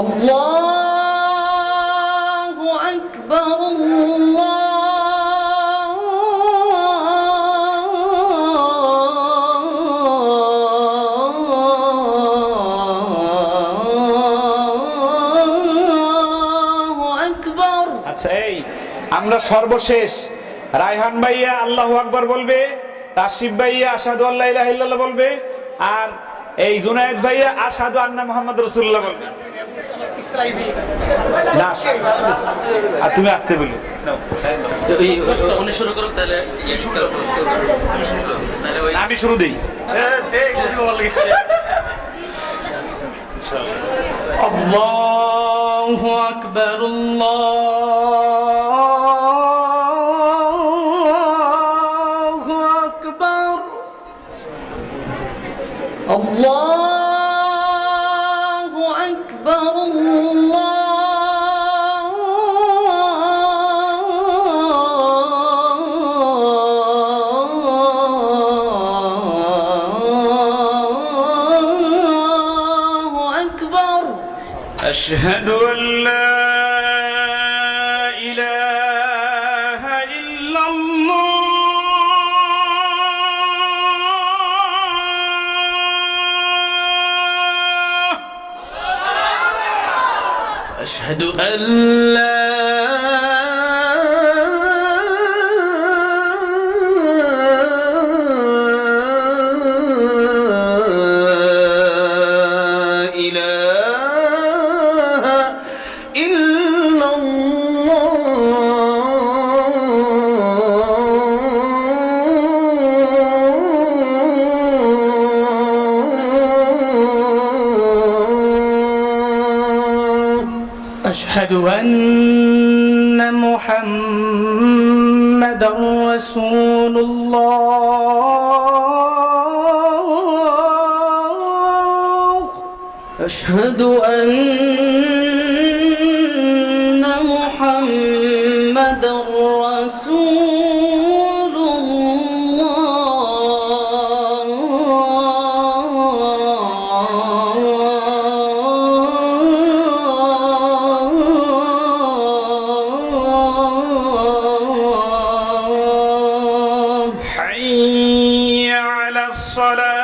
আল্লাহু আকবার আল্লাহু আকবার। আচ্ছা, এই আমরা সর্বশেষ রায়হান ভাইয়া আল্লাহু আকবার বলবে, তাসিফ ভাইয়া আশহাদু আল্লা ইলাহা ইল্লাল্লাহ বলবে, আর এই জুনায়েদ ভাইয়া আশহাদু আন্না মুহাম্মাদুর রাসূলুল্লাহ বলবে। না, আর তুমি আসতে বলি আমি শুরু দেই। আল্লাহু আকবার আল্লাহু আকবার আল্লাহু আকবার আল্লাহু আকবার। أشهد أن لا إله إلا الله أشهد أن لا أشهد أن محمدا رسول الله أشهد أن محمدا رسول الله. حي على الصلاة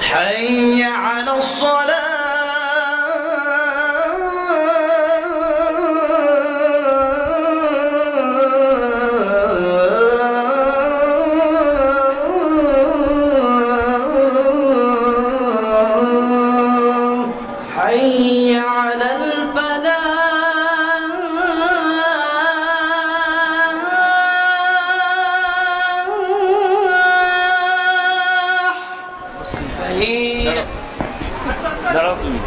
حي على الصلاة حي على الفلاح দাঁড়াও তুমি।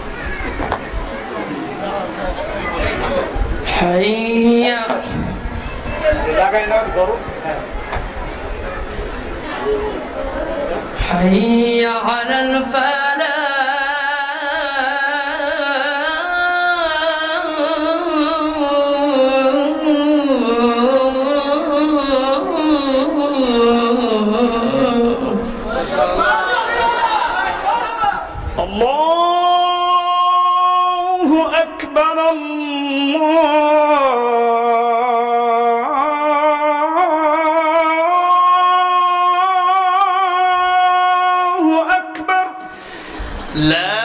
حي লাগাই নাও, ধরো। حي على الفلاح. الله أكبر الله أكبر. لا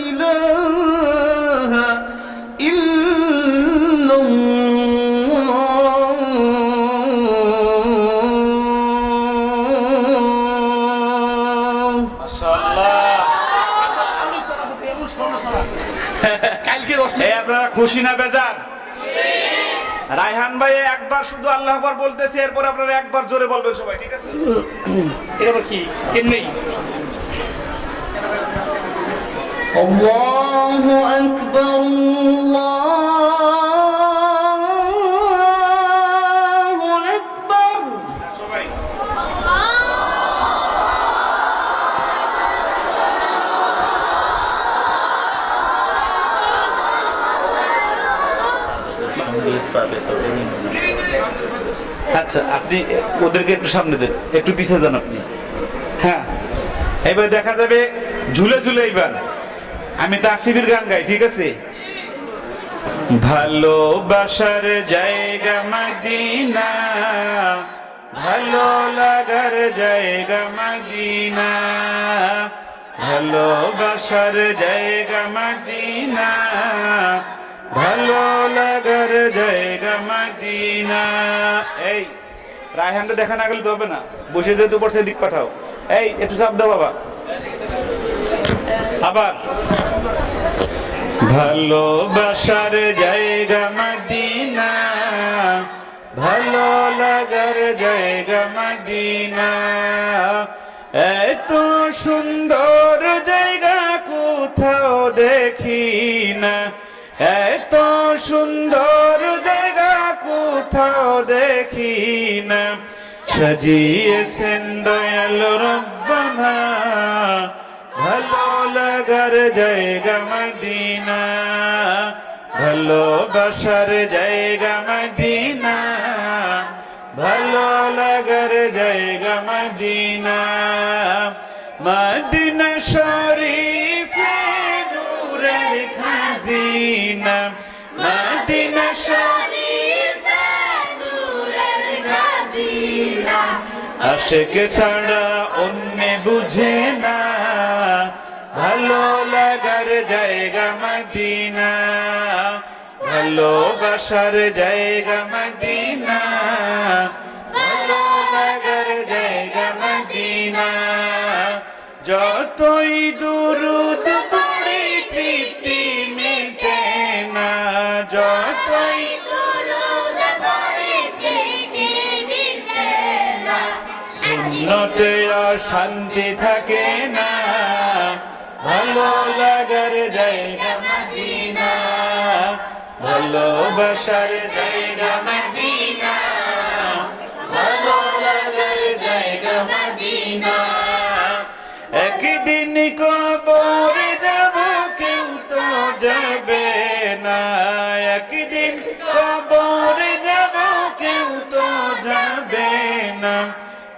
إله إلا الله. মাশাআল্লাহ। এই আপনারা খুশি না বেজার? রায়হান ভাই একবার শুধু আল্লাহ আকবার বলতেছে, এরপর আপনারা একবার জোরে বলবেন সবাই, ঠিক আছে? এরপর কি কেমনি? الله أكبر الله أكبر. সবাই পাবে তবে আচ্ছা, আপনি ওদেরকে একটু সামনে দেন, একটু পিছিয়ে যান আপনি। হ্যাঁ, এবার দেখা যাবে ঝুলে ঝুলে। এইবার আমি তাসিবির গান গাই, ঠিক আছে? ভালোবাসার জায়গা মদিনা, ভালো লাগার জায়গা মদিনা, ভালোবাসার জায়গা মদিনা, ভালো লাগার জায়গা মদিনা। এই রায়হানটা দেখা না গেলে তো হবে না, বসে যেতে পড়ছে, দিক পাঠাও। এই একটু চাপ দাও বাবা। আবার ভালোবাসার জায়গা মদিনা, ভালো লাগার জায়গা মদিনা, এত সুন্দর জায়গা কোথাও দেখি না, এত সুন্দর জায়গা কোথাও দেখি না, সাজিয়েছেন দয়াল রব্বানা, ভালো লাগার জায়গা মদিনা, ভালোবাসার জায়গা মদিনা, ভালো লাগার জায়গা মদিনা, মদিনা শরীফে নূরের খাজিনা, মদিনা শরীফে নূরের খাজিনা, আশিক ছাড়া অন্য বুঝে না, ভালো লাগার জায়গা মদিনা, ভালোবাসার জায়গা মদিনা, ভালো লাগার জায়গা মদিনা, যতই দুরূদ পড়ি তৃপ্তি মেটে না, যতই দুরূদ পড়ি তৃপ্তি মেটে না, সুন্নতে অশান্তি থাকে না, ভালো লাগার জায়গা মদিনা, ভালোবাসার জায়গা মদিনা, ভালো লাগার জায়গা মদিনা, একদিন কবরে যাব কেউ তো যাবে না, একদিন কবরে যাব কেউ তো যাবে না,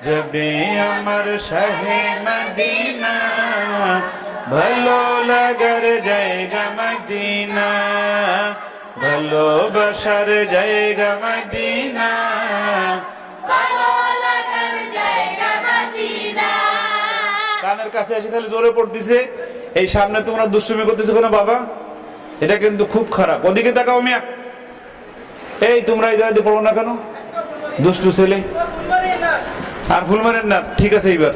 যাবে আমার শাহে মদিনা, ভালো লাগার জায়গা মদিনা, ভালোবাসার জায়গা মদিনা, ভালো লাগার জায়গা মদিনা। কানের কাছে এসে খালি জোরে পড়তেছে, এই সামনে তোমরা দুষ্টুমি করতেছো কেন বাবা? এটা কিন্তু খুব খারাপ। ওদিকে তাকাও মিয়া। এই তোমরা এই জায়গায় পড়ো না কেন? দুষ্টু ছেলে। আর ভুল মারেন না, ঠিক আছে। এইবার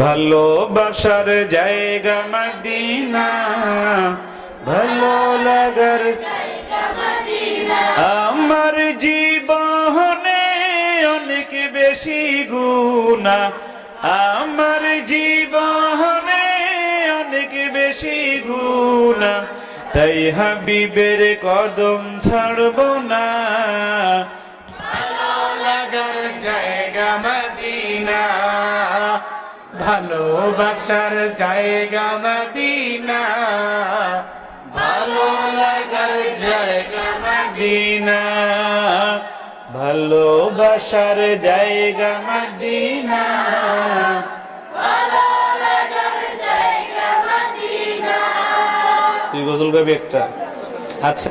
ভালোবাসার জায়গা মদিনা, ভালো লাগার জায়গা মদিনা, আমার জীবনে অনেক বেশি গুনাহ, আমার জীবনে অনেক বেশি গুনাহ, তাই হাবিবের কদম ছাড়ব না, ভালো লাগার জায়গা মদিনা, ভালোবাসার জায়গা মদিনা, ভালো লাগার জায়গা মদিনা, ভালোবাসার জায়গা মদিনা, ভালো লাগার জায়গা মদিনা। তুই গজল গাবি একটা? আচ্ছা।